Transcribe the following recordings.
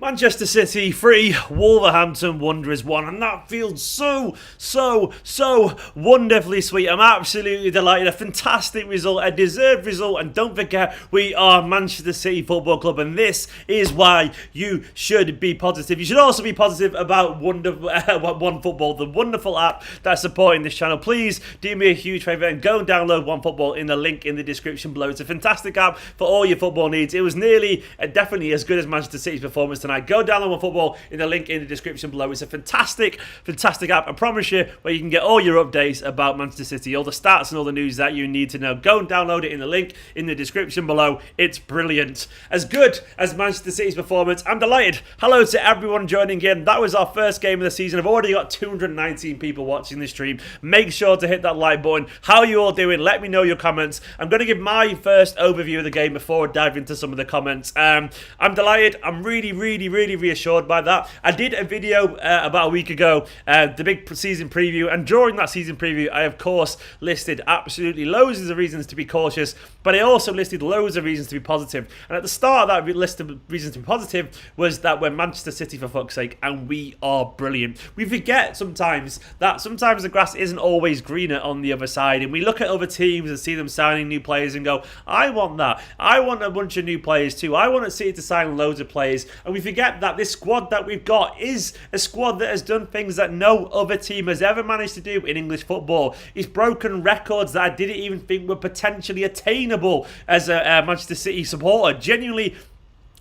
Manchester City 3, Wolverhampton Wanderers 1, and that feels so wonderfully sweet. I'm absolutely delighted. A fantastic result, a deserved result, and don't forget, we are Manchester City Football Club, and this is why you should be positive. You should also be positive about OneFootball, the wonderful app that's supporting this channel. Please do me a huge favour and go and download OneFootball in the link in the description below. It's a fantastic app for all your football needs. It was nearly, definitely as good as Manchester City's performance tonight. Go download OneFootball in the link in the description below. It's a fantastic app. I promise you, where you can get all your updates about Manchester City, all the stats and all the news that you need to know. Go and download it in the link in the description below. It's brilliant. As good as Manchester City's performance, I'm delighted. Hello to everyone joining in. That was our first game of the season. I've already got 219 people watching this stream. Make sure to hit that like button. How are you all doing? Let me know your comments. I'm going to give my first overview of the game before I dive into some of the comments. I'm delighted. I'm really reassured by that. I did a video about a week ago, the big season preview, and during that season preview I of course listed absolutely loads of reasons to be cautious, but I also listed loads of reasons to be positive. And at the start of that list of reasons to be positive was that we're Manchester City, for fuck's sake, and we are brilliant. We forget sometimes that the grass isn't always greener on the other side, and we look at other teams and see them signing new players and go, I want that. I want a bunch of new players too. I want City to sign loads of players, and we forget that this squad that we've got is a squad that has done things that no other team has ever managed to do in English football. It's broken records that I didn't even think were potentially attainable as a Manchester City supporter. Genuinely,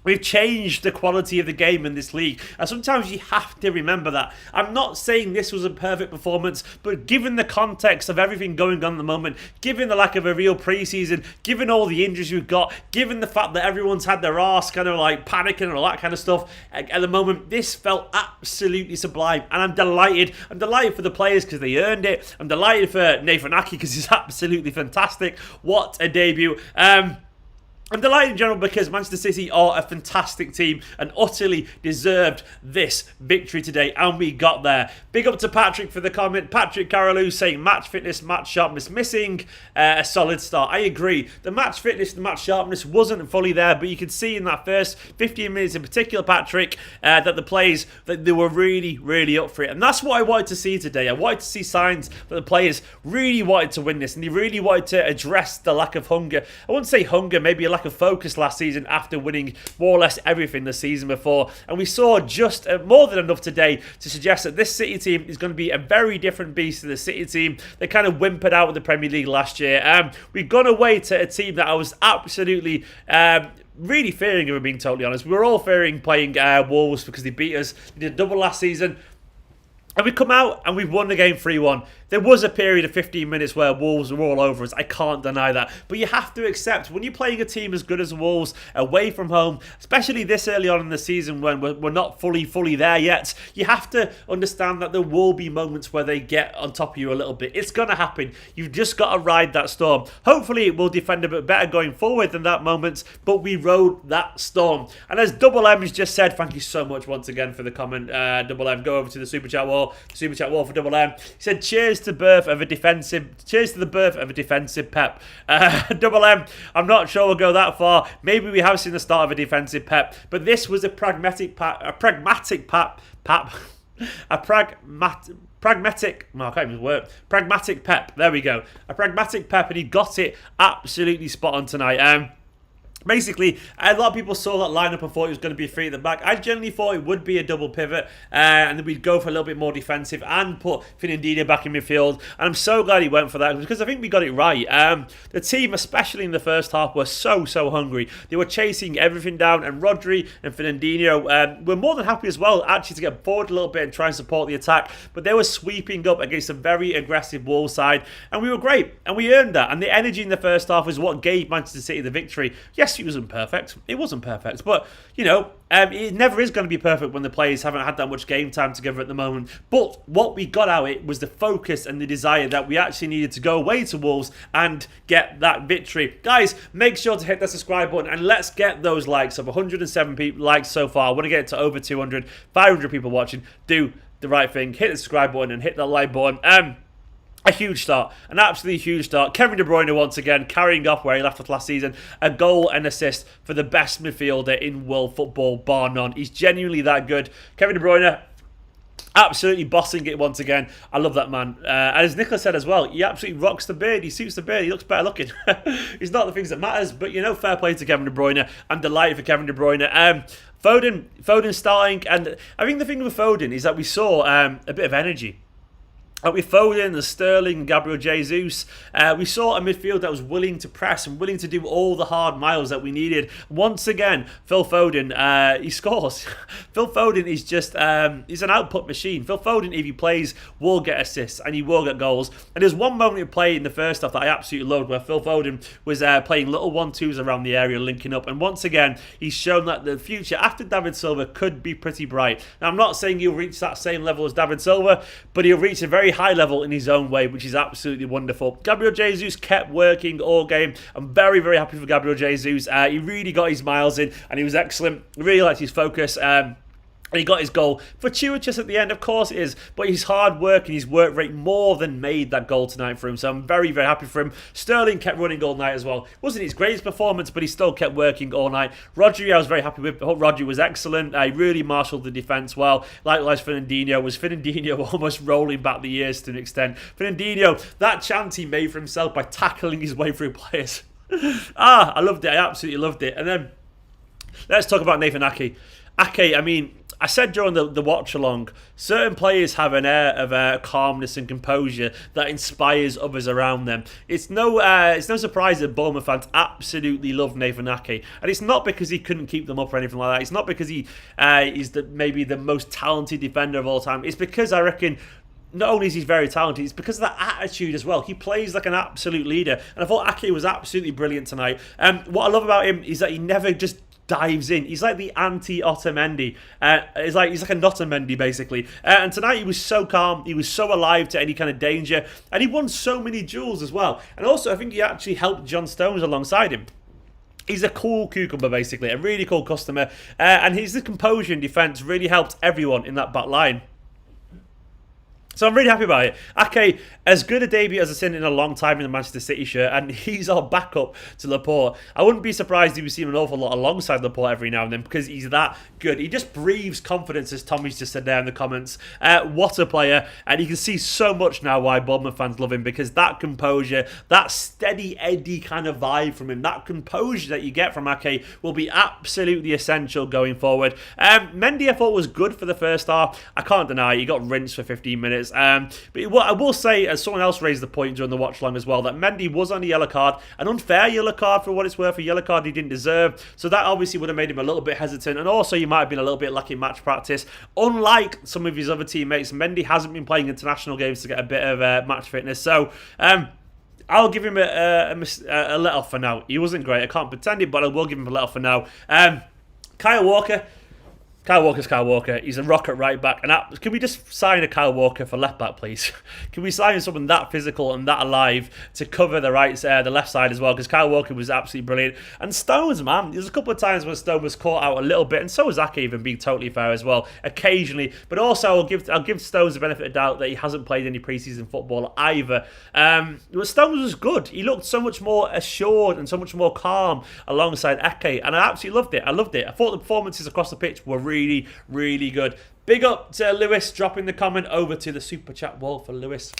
we've changed the quality of the game in this league, and sometimes you have to remember that. I'm not saying this was a perfect performance, but given the context of everything going on at the moment, given the lack of a real pre-season, given all the injuries we've got, given the fact that everyone's had their arse kind of like panicking and all that kind of stuff at the moment, this felt absolutely sublime, and I'm delighted. I'm delighted for the players because they earned it. I'm delighted for Nathan Ake because he's absolutely fantastic. What a debut. I'm delighted in general because Manchester City are a fantastic team and utterly deserved this victory today, and we got there. Big up to Patrick for the comment. Patrick Carolou saying match fitness, match sharpness missing. A solid start. I agree. The match fitness, the match sharpness wasn't fully there, but you could see in that first 15 minutes in particular, Patrick, that the players, that they were really up for it. And that's what I wanted to see today. I wanted to see signs that the players really wanted to win this, and they really wanted to address the lack of hunger. I wouldn't say hunger, maybe a lack of focus last season after winning more or less everything the season before, and we saw just more than enough today to suggest that this City team is going to be a very different beast to the City team they kind of whimpered out with the Premier League last year. We've gone away to a team that I was absolutely really fearing, if we're being totally honest. We were all fearing playing Wolves because they beat us. They did a double last season, and we come out and we've won the game 3-1. There was a period of 15 minutes where Wolves were all over us. I can't deny that. But you have to accept, when you're playing a team as good as Wolves away from home, especially this early on in the season when we're not fully there yet, you have to understand that there will be moments where they get on top of you a little bit. It's going to happen. You've just got to ride that storm. Hopefully it will defend a bit better going forward than that moment, but we rode that storm. And as Double M has just said, thank you so much once again for the comment, Double M. Go over to the Super Chat wall for Double M. He said, cheers to the birth of a defensive Pep. Double M, I'm not sure we'll go that far. Maybe we have seen the start of a defensive Pep, but this was a pragmatic Pep. I can't even work. Pragmatic Pep. There we go. A pragmatic Pep, and he got it absolutely spot on tonight. Basically, a lot of people saw that lineup and thought it was going to be three at the back. I generally thought it would be a double pivot, and then we'd go for a little bit more defensive and put Fernandinho back in midfield. And I'm so glad he went for that because I think we got it right. The team, especially in the first half, were so hungry. They were chasing everything down, and Rodri and Fernandinho were more than happy as well, actually, to get forward a little bit and try and support the attack. But they were sweeping up against a very aggressive Wolves side, and we were great, and we earned that. And the energy in the first half was what gave Manchester City the victory. Yes, it wasn't perfect. It wasn't perfect, but you know, it never is going to be perfect when the players haven't had that much game time together at the moment. But what we got out of it was the focus and the desire that we actually needed to go away to Wolves and get that victory. Guys, make sure to hit that subscribe button and let's get those likes up. 107 likes so far. I want to get it to over 200, 500 people watching. Do the right thing. Hit the subscribe button and hit that like button. A huge start, an absolutely huge start. Kevin De Bruyne once again carrying off where he left off last season. A goal and assist for the best midfielder in world football, bar none. He's genuinely that good. Kevin De Bruyne absolutely bossing it once again. I love that man. And as Nicholas said as well, he absolutely rocks the beard. He suits the beard. He looks better looking. It's not the things that matters, but fair play to Kevin De Bruyne. I'm delighted for Kevin De Bruyne. Foden starting, and I think the thing with Foden is that we saw a bit of energy. With Foden and Sterling and Gabriel Jesus, we saw a midfield that was willing to press and willing to do all the hard miles that we needed. Once again, Phil Foden, he scores. Phil Foden is just, he's an output machine. Phil Foden, if he plays, will get assists and he will get goals. And there's one moment of play in the first half that I absolutely loved where Phil Foden was playing little 1-2s around the area, linking up. And once again, he's shown that the future after David Silva could be pretty bright. Now, I'm not saying he'll reach that same level as David Silva, but he'll reach a very high level in his own way, which is absolutely wonderful. Gabriel Jesus kept working all game. I'm very, very happy for Gabriel Jesus. He really got his miles in and he was excellent. Really liked his focus. And he got his goal. Fortuitous at the end, of course it is, but his hard work and his work rate more than made that goal tonight for him. So I'm very, very happy for him. Sterling kept running all night as well. Wasn't his greatest performance, but he still kept working all night. Rodri, I was very happy with. Rodri was excellent. He really marshalled the defence well. Likewise, Fernandinho almost rolling back the years to an extent. Fernandinho, that chance he made for himself by tackling his way through players. I loved it. I absolutely loved it. And then let's talk about Nathan Ake. Ake, I mean, I said during the watch along, certain players have an air of calmness and composure that inspires others around them. It's no surprise that Bournemouth fans absolutely love Nathan Ake, and it's not because he couldn't keep them up or anything like that. It's not because he is maybe the most talented defender of all time. It's because I reckon not only is he very talented, it's because of that attitude as well. He plays like an absolute leader, and I thought Ake was absolutely brilliant tonight. What I love about him is that he never just dives in. He's like the anti-Otamendi. He's like a Otamendi basically. And tonight he was so calm. He was so alive to any kind of danger, and he won so many duels as well. And also, I think he actually helped John Stones alongside him. He's a cool cucumber, basically, a really cool customer, and his composure in defence really helped everyone in that back line. So I'm really happy about it. Ake, as good a debut as I've seen in a long time in the Manchester City shirt, and he's our backup to Laporte. I wouldn't be surprised if we see him an awful lot alongside Laporte every now and then, because he's that good. He just breathes confidence, as Tommy's just said there in the comments. What a player. And you can see so much now why Bournemouth fans love him, because that composure, that steady Eddie kind of vibe from him, that composure that you get from Ake will be absolutely essential going forward. Mendy, I thought, was good for the first half. I can't deny he got rinsed for 15 minutes. But what I will say, as someone else raised the point during the watch long as well, that Mendy was on a yellow card, an unfair yellow card for what it's worth, a yellow card he didn't deserve. So that obviously would have made him a little bit hesitant, and also he might have been a little bit lacking match practice. Unlike some of his other teammates, Mendy hasn't been playing international games to get a bit of match fitness. So I'll give him a let off for now. He wasn't great, I can't pretend it, but I will give him a let off for now. Kyle Walker. Kyle Walker's Kyle Walker. He's a rocket right back. And can we just sign a Kyle Walker for left back, please? Can we sign someone that physical and that alive to cover the left side as well? Because Kyle Walker was absolutely brilliant. And Stones, man, there's a couple of times when Stone was caught out a little bit, and so was Ake, even being totally fair as well, occasionally. But also, I'll give Stones the benefit of doubt that he hasn't played any preseason football either. Stones was good. He looked so much more assured and so much more calm alongside Ake, and I absolutely loved it. I thought the performances across the pitch were really, really good. Big up to Lewis dropping the comment over to the super chat wall for Lewis.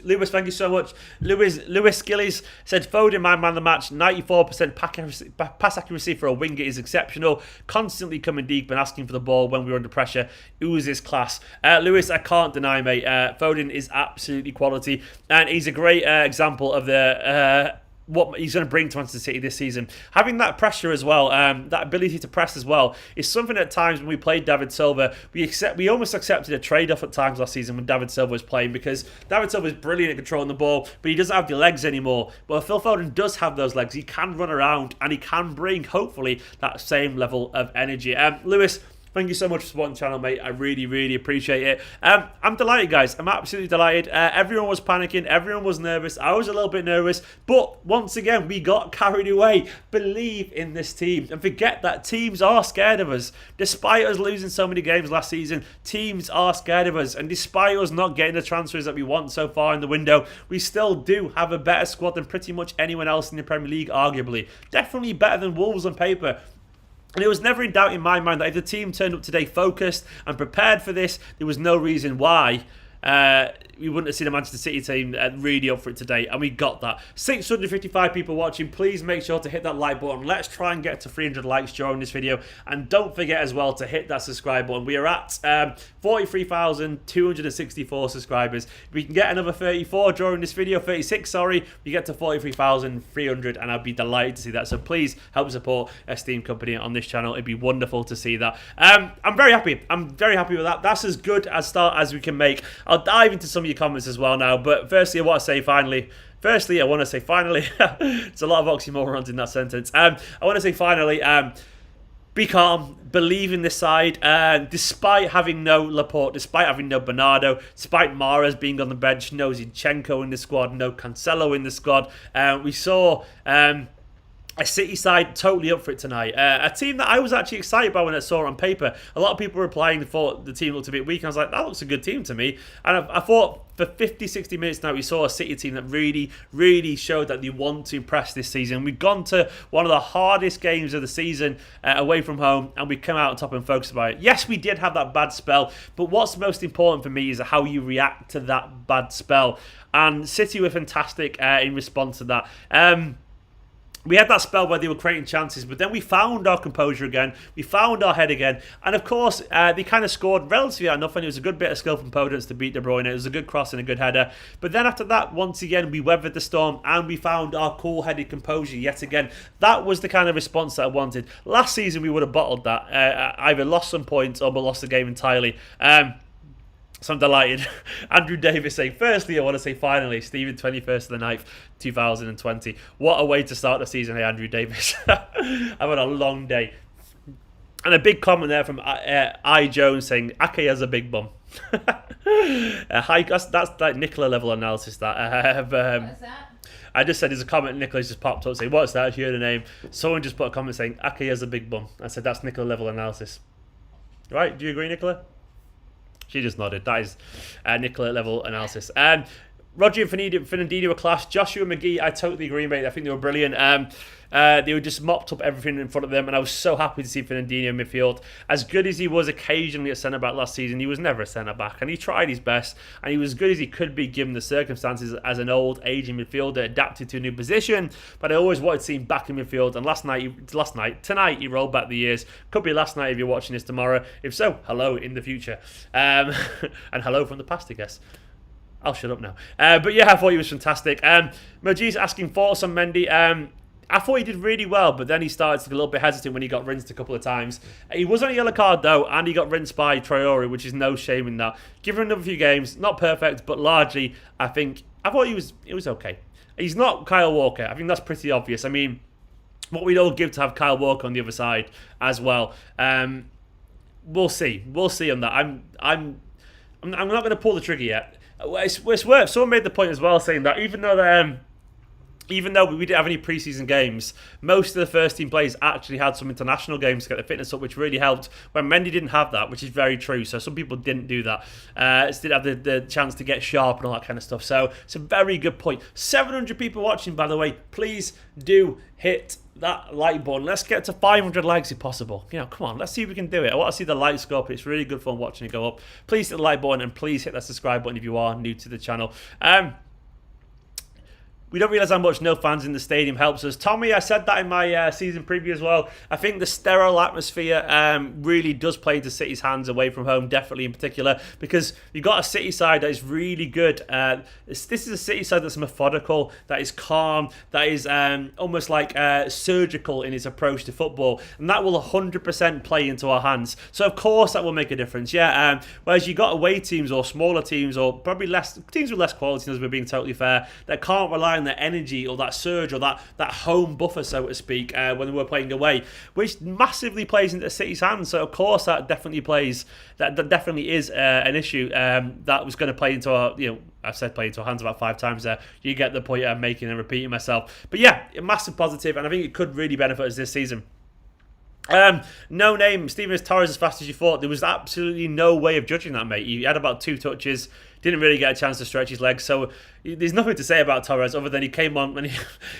Lewis, thank you so much. Lewis Gillies said, Foden, my man of the match, 94% pass accuracy for a winger is exceptional. Constantly coming deep and asking for the ball when we're under pressure. Oozes class. Lewis, I can't deny, mate. Foden is absolutely quality, and he's a great example of the what he's going to bring to Manchester City this season. Having that pressure as well, that ability to press as well, is something at times when we played David Silva, we almost accepted a trade-off at times last season when David Silva was playing, because David Silva is brilliant at controlling the ball, but he doesn't have the legs anymore. Well, Phil Foden does have those legs. He can run around, and he can bring, hopefully, that same level of energy. Lewis, Thank you so much for supporting the channel, mate. I really, really appreciate it. I'm delighted, guys. I'm absolutely delighted. Everyone was panicking. Everyone was nervous. I was a little bit nervous. But once again, we got carried away. Believe in this team. And forget that teams are scared of us. Despite us losing so many games last season, teams are scared of us. And despite us not getting the transfers that we want so far in the window, we still do have a better squad than pretty much anyone else in the Premier League, arguably. Definitely better than Wolves on paper. And it was never in doubt in my mind that if the team turned up today focused and prepared for this, there was no reason why we wouldn't have seen a Manchester City team really up for it today, and we got that. 655 people watching. Please make sure to hit that like button. Let's try and get to 300 likes during this video, and don't forget as well to hit that subscribe button. We are at 43,264 subscribers. If we can get another 34 during this video, 36, sorry, we get to 43,300, and I'd be delighted to see that. So please help support Esteemed Kompany on this channel. It'd be wonderful to see that. I'm very happy. I'm very happy with that. That's as good a start as we can make. I'll dive into some of your comments as well now, but firstly I want to say finally, it's a lot of oxymorons in that sentence. I want to say finally, be calm, believe in this side, despite having no Laporte, despite having no Bernardo, despite Mahrez being on the bench, no Zinchenko in the squad, no Cancelo in the squad. We saw a City side totally up for it tonight. A team that I was actually excited about when I saw it on paper. A lot of people were replying and thought the team looked a bit weak. And I was like, that looks a good team to me. And I thought for 50, 60 minutes now, we saw a City team that really, really showed that they want to impress this season. We've gone to one of the hardest games of the season away from home, and we come out on top and focus about it. Yes, we did have that bad spell, but what's most important for me is how you react to that bad spell. And City were fantastic in response to that. We had that spell where they were creating chances, but then we found our composure again. We found our head again. And of course, they kind of scored relatively enough, and it was a good bit of skill from Foden to beat De Bruyne. It was a good cross and a good header. But then after that, once again, we weathered the storm and we found our cool-headed composure yet again. That was the kind of response that I wanted. Last season, we would have bottled that. Either lost some points or we lost the game entirely. So I'm delighted. Andrew Davis saying, firstly, I want to say finally, Stephen, 21st of the 9th, 2020. What a way to start the season, hey, Andrew Davis. I've had a long day. And a big comment there from I Jones saying, Ake has a big bum. That's like Nicola level analysis that. What's that? I just said there's a comment, Nicola's just popped up saying, what's that? You heard the name. Someone just put a comment saying, Ake has a big bum. I said, that's Nicola level analysis. Right? Do you agree, Nicola? She just nodded. That is Nicola level analysis. Rodri and Fernandinho were class. Joshua McGee, I totally agree, mate. I think they were brilliant. They were just mopped up everything in front of them, and I was so happy to see Fernandinho in midfield. As good as he was occasionally at centre-back last season, he was never a centre-back, and he tried his best, and he was as good as he could be given the circumstances as an old, aging midfielder, adapted to a new position, but I always wanted to see him back in midfield, and tonight, he rolled back the years. Could be last night if you're watching this tomorrow. If so, hello in the future. And hello from the past, I guess. I'll shut up now. But yeah, I thought he was fantastic. Moji's asking thoughts on Mendy. I thought he did really well, but then he started to get a little bit hesitant when he got rinsed a couple of times. He was on a yellow card, though, and he got rinsed by Traore, which is no shame in that. Give him another few games. Not perfect, but largely, I thought he was okay. He's not Kyle Walker. I think that's pretty obvious. I mean, what we'd all give to have Kyle Walker on the other side as well. We'll see. We'll see on that. I'm not going to pull the trigger yet. It's worth. Someone made the point as well, saying that even though we didn't have any preseason games, most of the first team players actually had some international games to get the fitness up, which really helped. When Mendy didn't have that, which is very true. So some people didn't do that. Didn't have the chance to get sharp and all that kind of stuff. So it's a very good point. 700 people watching, by the way. Please do hit that like button. Let's get to 500 likes if possible. You know, come on, let's see if we can do it. I want to see the likes go up. It's really good fun watching it go up. Please hit the like button and please hit that subscribe button if you are new to the channel. We don't realise how much no fans in the stadium helps us. Tommy, I said that in my season preview as well. I think the sterile atmosphere really does play into City's hands away from home, definitely in particular, because you've got a City side that is really good. This is a City side that's methodical, that is calm, that is almost like surgical in its approach to football, and that will 100% play into our hands. So, of course, that will make a difference, yeah. Whereas you got away teams or smaller teams or probably teams with less quality, as we're being totally fair, that can't rely on find that energy or that surge or that home buffer, so to speak, when they were playing away, which massively plays into City's hands. So of course that definitely plays. That definitely is an issue that was going to play into our. I've said play into our hands about 5 times there. You get the point I'm making and repeating myself. But yeah, a massive positive, and I think it could really benefit us this season. No name, Steven, is Torres as fast as you thought? There was absolutely no way of judging that, mate. He had about 2 touches, didn't really get a chance to stretch his legs, so there's nothing to say about Torres other than he came on and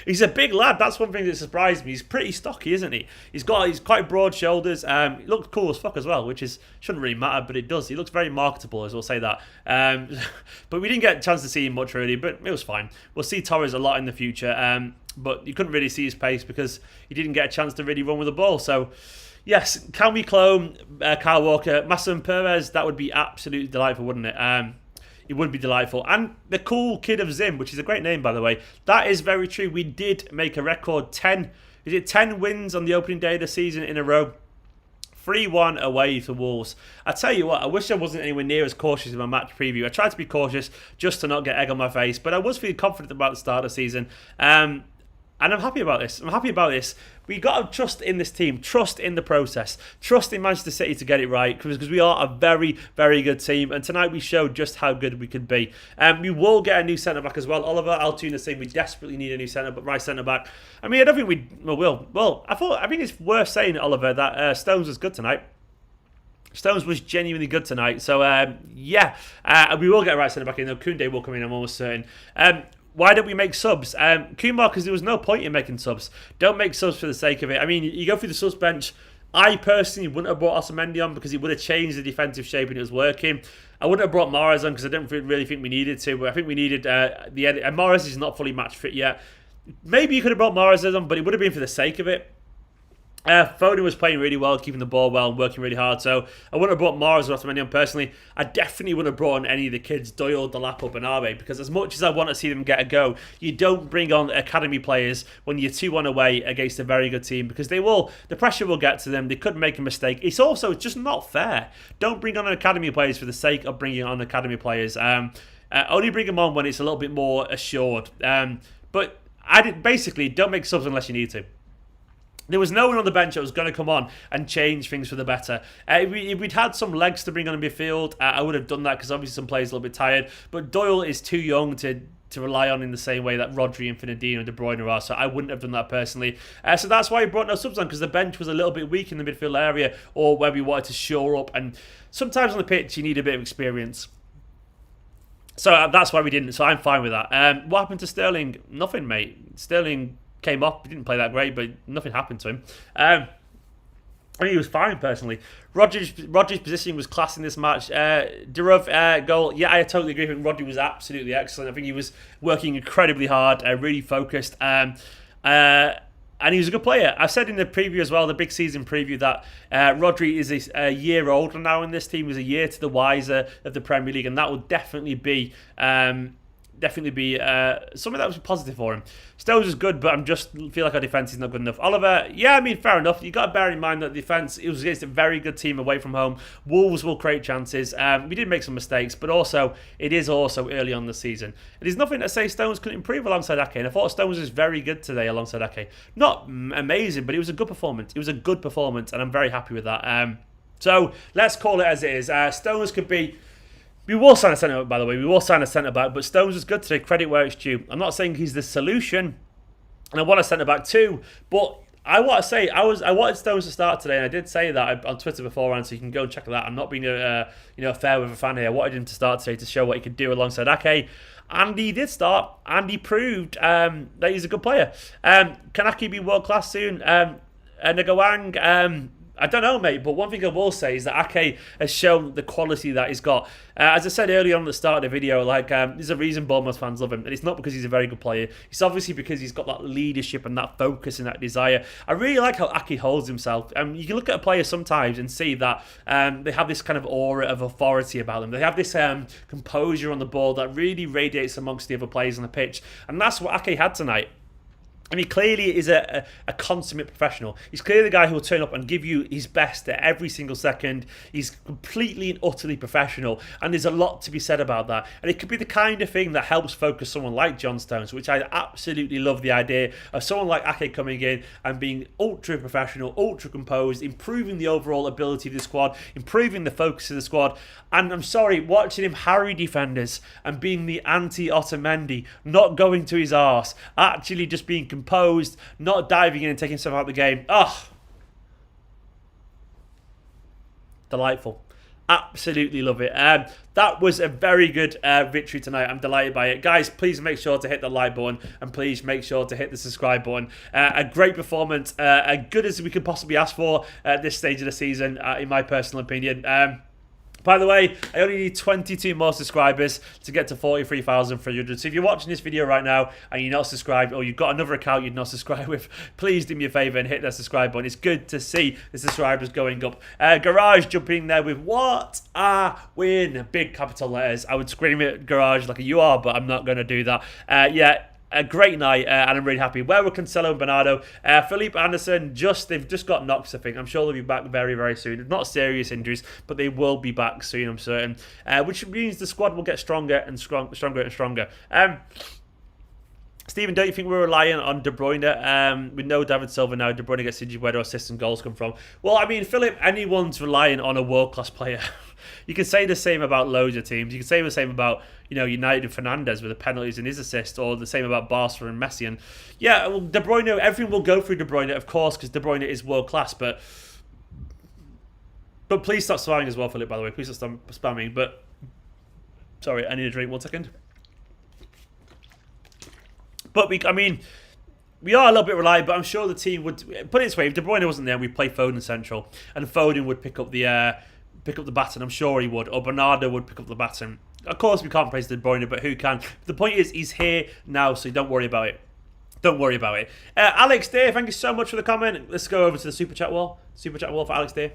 he's a big lad. That's one thing that surprised me. He's pretty stocky, isn't he? He's quite broad shoulders. He looks cool as fuck as well, which shouldn't really matter, but it does. He looks very marketable, as we'll say that. But we didn't get a chance to see him much really, but it was fine. We'll see Torres a lot in the future. But you couldn't really see his pace because he didn't get a chance to really run with the ball. So, yes, can we clone Kyle Walker? Masson Perez, that would be absolutely delightful, wouldn't it? It would be delightful. And the cool kid of Zim, which is a great name, by the way, that is very true. We did make a record 10 wins on the opening day of the season in a row? 3-1 away to Wolves. I tell you what, I wish I wasn't anywhere near as cautious in my match preview. I tried to be cautious just to not get egg on my face, but I was feeling confident about the start of the season. And I'm happy about this. We got to trust in this team, trust in the process, trust in Manchester City to get it right, because we are a very, very good team. And tonight we showed just how good we could be. We will get a new centre-back as well. Oliver Altuna saying we desperately need a new right centre-back. I mean, I don't think we will. Well, I think it's worth saying, Oliver, that Stones was good tonight. Stones was genuinely good tonight. So, we will get a right centre-back in, though. Koundé will come in, I'm almost certain. Why don't we make subs? Kumar, because there was no point in making subs. Don't make subs for the sake of it. I mean, you go through the subs bench. I personally wouldn't have brought Esteemed on because it would have changed the defensive shape and it was working. I wouldn't have brought Mahrez on because I don't really think we needed to. But I think we needed and Mahrez is not fully match fit yet. Maybe you could have brought Mahrez on, but it would have been for the sake of it. Foden was playing really well, keeping the ball well and working really hard, so I wouldn't have brought Mahrez or Esteemed on personally. I definitely wouldn't have brought on any of the kids, Doyle, Dolapo, Bernabé, because as much as I want to see them get a go, you don't bring on academy players when you're 2-1 away against a very good team, because the pressure will get to them, they could make a mistake. It's also just not fair. Don't bring on academy players for the sake of bringing on academy players. Only bring them on when it's a little bit more assured. But basically, don't make subs unless you need to. There was no one on the bench that was going to come on and change things for the better. If we'd had some legs to bring on in midfield, I would have done that because obviously some players are a little bit tired. But Doyle is too young to rely on in the same way that Rodri and Fernandinho and De Bruyne are, so I wouldn't have done that personally. So that's why we brought no subs on, because the bench was a little bit weak in the midfield area or where we wanted to shore up. And sometimes on the pitch, you need a bit of experience. So that's why we didn't, so I'm fine with that. What happened to Sterling? Nothing, mate. Sterling came up, he didn't play that great, but nothing happened to him. I mean, he was fine, personally. Rodri's positioning was class in this match. Durov goal, yeah, I totally agree. I think Rodri was absolutely excellent. I think he was working incredibly hard, really focused. And he was a good player. I said in the preview as well, the big season preview, that Rodri is a year older now in this team. He's a year to the wiser of the Premier League, and that will definitely be something that was positive for him. Stones was good, but I just feel like our defence is not good enough. Oliver, yeah, I mean, fair enough. You've got to bear in mind that the defence, it was against a very good team away from home. Wolves will create chances. We did make some mistakes, but also, it is also early on the season. There's nothing to say Stones couldn't improve alongside AKE, and I thought Stones was very good today alongside AKE. Not amazing, but it was a good performance. And I'm very happy with that. So, let's call it as it is. Stones could be... We will sign a centre-back, by the way. We will sign a centre-back, but Stones was good today. Credit where it's due. I'm not saying he's the solution, and I want a centre-back too, but I want to say I wanted Stones to start today, and I did say that on Twitter beforehand, so you can go and check that. I'm not being fair with a fan here. I wanted him to start today to show what he could do alongside AKE, and he did start, and he proved that he's a good player. Can AKE be world-class soon? Ngawang, I don't know, mate, but one thing I will say is that AKE has shown the quality that he's got. As I said earlier on at the start of the video, there's a reason Bournemouth fans love him, and it's not because he's a very good player. It's obviously because he's got that leadership and that focus and that desire. I really like how AKE holds himself. You can look at a player sometimes and see that they have this kind of aura of authority about them. They have this composure on the ball that really radiates amongst the other players on the pitch, and that's what AKE had tonight. I mean, clearly is a consummate professional. He's clearly the guy who will turn up and give you his best at every single second. He's completely and utterly professional, and there's a lot to be said about that. And it could be the kind of thing that helps focus someone like John Stones, which I absolutely love the idea of someone like AKE coming in and being ultra professional, ultra composed, improving the overall ability of the squad, improving the focus of the squad. And I'm sorry, watching him harry defenders and being the anti-Otamendi, not going to his arse, actually just being composed, not diving in and taking himself out of the game. Oh, delightful. Absolutely love it. That was a very good victory tonight. I'm delighted by it. Guys, please make sure to hit the like button and please make sure to hit the subscribe button. A great performance, as good as we could possibly ask for at this stage of the season, in my personal opinion. By the way, I only need 22 more subscribers to get to 43,300. So if you're watching this video right now and you're not subscribed, or you've got another account you're not subscribed with, please do me a favour and hit that subscribe button. It's good to see the subscribers going up. Garage jumping in there with what a win. Big capital letters. I would scream at Garage like you are, but I'm not going to do that. Yeah. A great night, and I'm really happy. Where were Cancelo and Bernardo? Felipe Anderson, they've just got knocks, I think. I'm sure they'll be back very, very soon. Not serious injuries, but they will be back soon, I'm certain. Which means the squad will get stronger and stronger and stronger. Stephen, don't you think we're relying on De Bruyne? We know David Silva now. De Bruyne gets injured. Where do assists and goals come from? Well, I mean, Philip, anyone's relying on a world-class player. You can say the same about loads of teams. You can say the same about, United and Fernandez with the penalties and his assist, or the same about Barca and Messi. And yeah, well, De Bruyne, everything will go through De Bruyne, of course, because De Bruyne is world-class. But please stop spamming as well, Philip, by the way. Please stop spamming. But, sorry, I need a drink. 1 second. But, we are a little bit reliant, but I'm sure the team would... Put it this way, if De Bruyne wasn't there, we'd play Foden central. And Foden would pick up the baton. I'm sure he would. Or Bernardo would pick up the baton. Of course, we can't praise De Bruyne, but who can? The point is, he's here now, so don't worry about it. Don't worry about it. Alex Day, thank you so much for the comment. Let's go over to the Super Chat wall. Super Chat wall for Alex Day.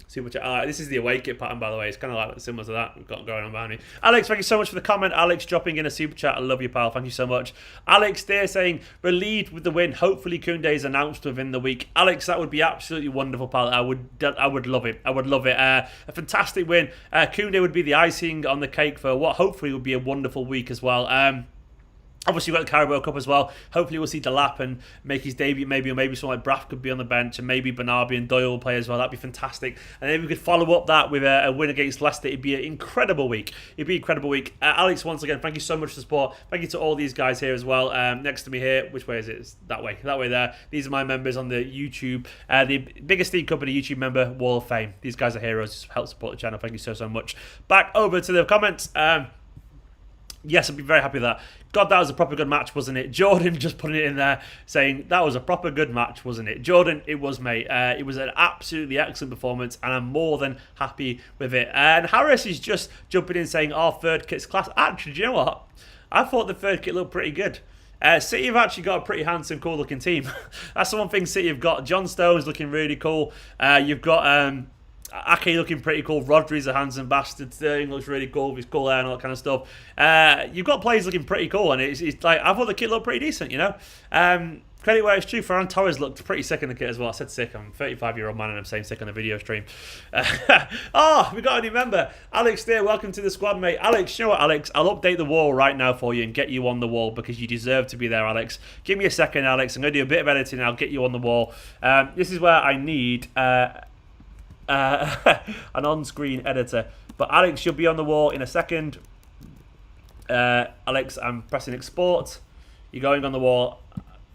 Super Chat. This is the away kit pattern, by the way. It's kind of like similar to that we've got going on behind me. Alex, thank you so much for the comment. Alex dropping in a Super Chat. I love you, pal. Thank you so much. Alex there saying, relieved with the win. Hopefully Koundé is announced within the week. Alex, that would be absolutely wonderful, pal. I would love it. I would love it. A fantastic win. Koundé would be the icing on the cake for what hopefully would be a wonderful week as well. Obviously, we've got the Carabao Cup as well. Hopefully, we'll see Delap and make his debut, maybe someone like Braff could be on the bench, and maybe Bernardi and Doyle will play as well. That'd be fantastic. And then we could follow up that with a win against Leicester. It'd be an incredible week. Alex, once again, thank you so much for the support. Thank you to all these guys here as well. Next to me here, which way is it? It's that way there. These are my members on the YouTube. The biggest Esteemed Kompany YouTube member, Wall of Fame. These guys are heroes. Help support the channel. Thank you so much. Back over to the comments. Yes, I'd be very happy with that. God, that was a proper good match, wasn't it? Jordan just putting it in there, saying that was a proper good match, wasn't it? Jordan, it was, mate. It was an absolutely excellent performance, and I'm more than happy with it. And Harris is just jumping in saying, our third kit's class. Actually, do you know what? I thought the third kit looked pretty good. City have actually got a pretty handsome, cool-looking team. That's the one thing City have got. John Stones looking really cool. You've got... AKE looking pretty cool. Rodri's a handsome bastard. Sterling looks really cool with his cool hair and all that kind of stuff. You've got players looking pretty cool, and it's like I thought the kit looked pretty decent, Credit where it's true. Ferran Torres looked pretty sick in the kit as well. I said sick. I'm a 35-year-old man and I'm saying sick on the video stream. We got a new member. Alex there. Welcome to the squad, mate. Alex, you know what, Alex? I'll update the wall right now for you and get you on the wall because you deserve to be there, Alex. Give me a second, Alex. I'm going to do a bit of editing and I'll get you on the wall. This is where I need... an on-screen editor. But Alex, you'll be on the wall in a second. Alex, I'm pressing export. You're going on the wall.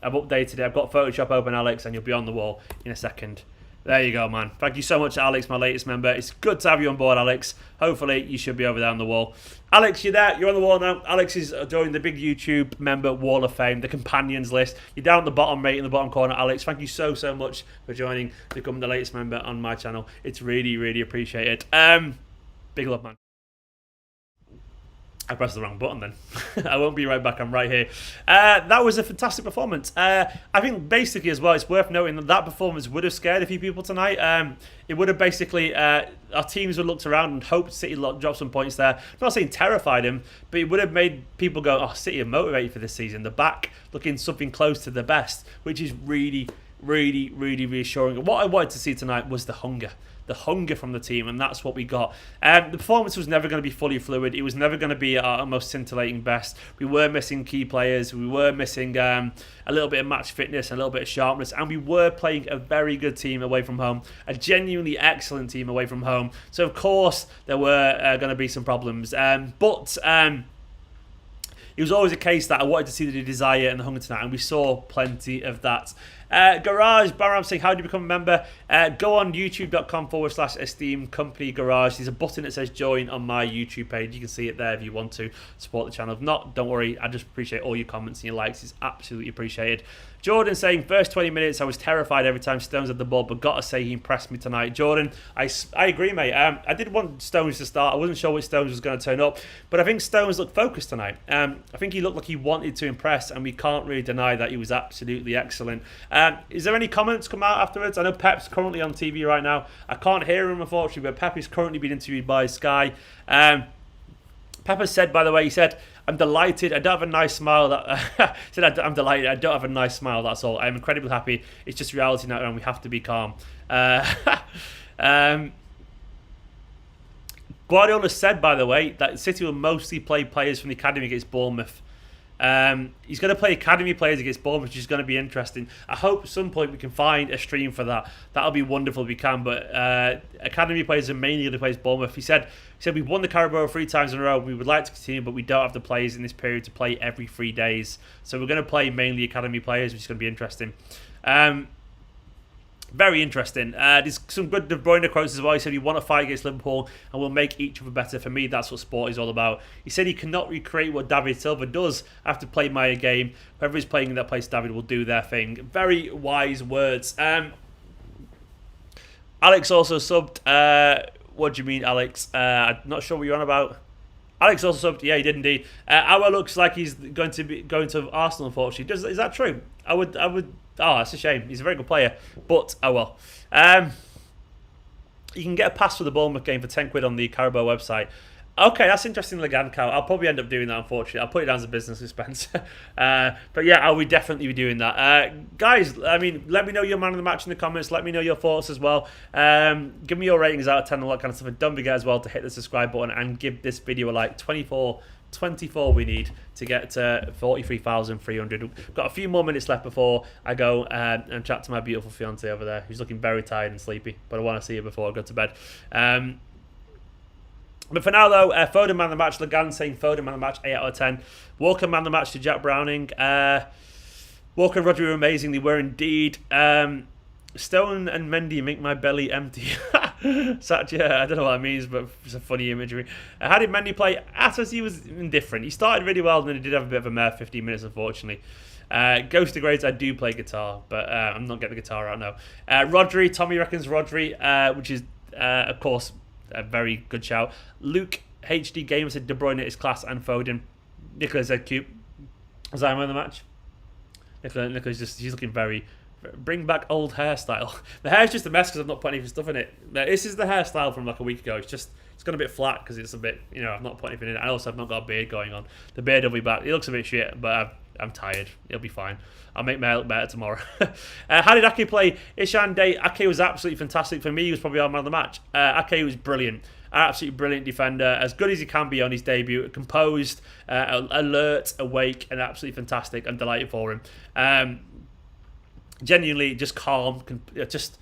I've updated it. I've got Photoshop open, Alex, and you'll be on the wall in a second. There you go, man. Thank you so much, Alex, my latest member. It's good to have you on board, Alex. Hopefully, you should be over there on the wall. Alex, you're there. You're on the wall now. Alex is joining the big YouTube member Wall of Fame, the companions list. You're down at the bottom, mate, in the bottom corner. Alex, thank you so much for joining, becoming the latest member on my channel. It's really, really appreciated. Big love, man. I pressed the wrong button then. I won't be right back, I'm right here. That was a fantastic performance. I think basically as well, it's worth noting that that performance would have scared a few people tonight. It would have basically, our teams would have looked around and hoped City drop some points there. I'm not saying terrified him, but it would have made people go, oh, City are motivated for this season. The back looking something close to the best, which is really, really, really reassuring. What I wanted to see tonight was the hunger. The hunger from the team, and that's what we got. The performance was never going to be fully fluid. It was never going to be our most scintillating best. We were missing key players. We were missing a little bit of match fitness and a little bit of sharpness, and we were playing a very good team away from home, a genuinely excellent team away from home. So, of course, there were going to be some problems. But it was always a case that I wanted to see the desire and the hunger tonight, and we saw plenty of that. Garage, Baram saying, how do you become a member? Go on youtube.com/esteemed Kompany Garage. There's a button that says join on my YouTube page. You can see it there if you want to support the channel. If not, don't worry. I just appreciate all your comments and your likes. It's absolutely appreciated. Jordan saying, first 20 minutes, I was terrified every time Stones had the ball, but got to say he impressed me tonight. Jordan, I agree, mate. I did want Stones to start. I wasn't sure which Stones was going to turn up, but I think Stones looked focused tonight. I think he looked like he wanted to impress, and we can't really deny that he was absolutely excellent. Is there any comments come out afterwards? I know Pep's currently on TV right now. I can't hear him, unfortunately, but Pep is currently being interviewed by Sky. Pep has said, by the way, he said, I'm delighted. I don't have a nice smile. I'm delighted. I don't have a nice smile. That's all. I'm incredibly happy. It's just reality now, and we have to be calm. Guardiola said, by the way, that City will mostly play players from the academy against Bournemouth. He's going to play academy players against Bournemouth, which is going to be interesting. I hope at some point we can find a stream for that. That'll be wonderful if we can. But academy players are mainly going to play Bournemouth. He said we've won the Carabao 3 times in a row. We would like to continue, but we don't have the players in this period to play every 3 days. So we're going to play mainly academy players, which is going to be interesting. Very interesting. There's some good De Bruyne quotes as well. He said, we want to fight against Liverpool and we'll make each other better. For me, that's what sport is all about. He said he cannot recreate what David Silva does after playing my game. Whoever is playing in that place, David will do their thing. Very wise words. Alex also subbed. What do you mean, Alex? I'm not sure what you're on about. Alex also subbed. Yeah, he did indeed. Aouar looks like he's going to Arsenal, unfortunately. Is that true? I would. Oh, that's a shame. He's a very good player, but oh well. You can get a pass for the Bournemouth game for 10 quid on the Carabao website. Okay, that's interesting, Legan Cow. I'll probably end up doing that, unfortunately. I'll put it down as a business expense. But yeah, I will definitely be doing that. Guys, I mean, let me know your man of the match in the comments. Let me know your thoughts as well. Give me your ratings out of 10 and all that kind of stuff. And don't forget as well to hit the subscribe button and give this video a like. 24 we need to get to 43,300. We've got a few more minutes left before I go and chat to my beautiful fiance over there, who's looking very tired and sleepy, but I want to see her before I go to bed. But for now, though, Foden man of the match. Legan saying Foden man of the match, 8 out of 10. Walker man of the match to Jack Browning. Walker and Rodri were amazing. They were indeed. Stone and Mendy make my belly empty. Satya, I don't know what that means, but it's a funny imagery. How did Mendy play? Atos, he was indifferent. He started really well, and then he did have a bit of a mare 15 minutes, unfortunately. Ghost of Grades, I do play guitar, but I'm not getting the guitar out now. Rodri, Tommy reckons Rodri, which is, of course, a very good shout. Luke HD Gamer said De Bruyne is class and Foden. Nicola said cute. Was I man of the match? Nicola's just, she's looking very... Bring back old hairstyle. The hair's just a mess because I've not put any stuff in it. This is the hairstyle from like a week ago. It's gone a bit flat because it's a bit, I've not put anything in it. I also have not got a beard going on. The beard will be back. It looks a bit shit, but I'm tired. It'll be fine. I'll make my hair look better tomorrow. How did Ake play? Ishan Day. Ake was absolutely fantastic. For me, he was probably our man of the match. Ake was brilliant. Absolutely brilliant defender. As good as he can be on his debut. Composed, alert, awake, and absolutely fantastic. I'm delighted for him. Genuinely just calm, just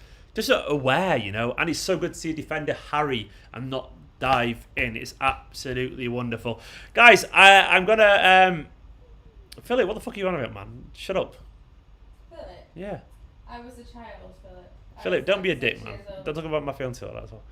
aware, and it's so good to see a defender harry and not dive in. It's absolutely wonderful. Guys, I'm gonna Philip, what the fuck are you on about, man? Shut up. Philip? Yeah. I was a child, Philip. Philip, don't be a dick, man. Don't talk about my fiancé or that as well.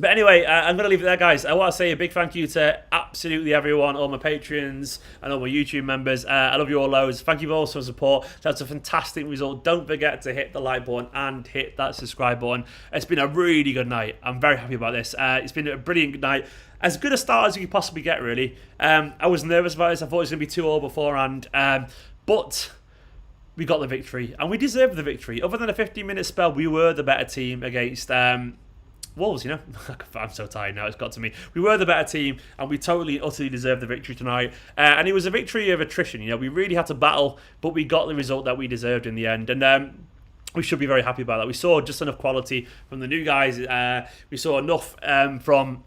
But anyway, I'm going to leave it there, guys. I want to say a big thank you to absolutely everyone, all my patrons and all my YouTube members. I love you all loads. Thank you all for the support. That's a fantastic result. Don't forget to hit the like button and hit that subscribe button. It's been a really good night. I'm very happy about this. It's been a brilliant night. As good a start as you could possibly get, really. I was nervous about this. I thought it was going to be 2-2 beforehand. But we got the victory, and we deserved the victory. Other than a 15-minute spell, we were the better team against Wolves, you know. I'm so tired now, it's got to me. We were the better team, and we totally, utterly deserved the victory tonight. And it was a victory of attrition, you know. We really had to battle, but we got the result that we deserved in the end. And we should be very happy about that. We saw just enough quality from the new guys. We saw enough from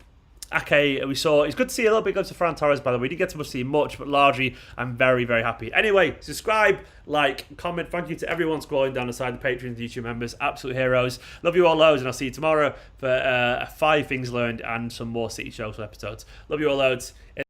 AKE. We saw, it's good to see a little bit of Ferran Torres, by the way. We didn't get to see much, but largely, I'm very, very happy. Anyway, subscribe, like, comment. Thank you to everyone scrolling down the side, the patrons, the YouTube members, absolute heroes. Love you all loads, and I'll see you tomorrow for 5 things learned and some more City Social episodes. Love you all loads.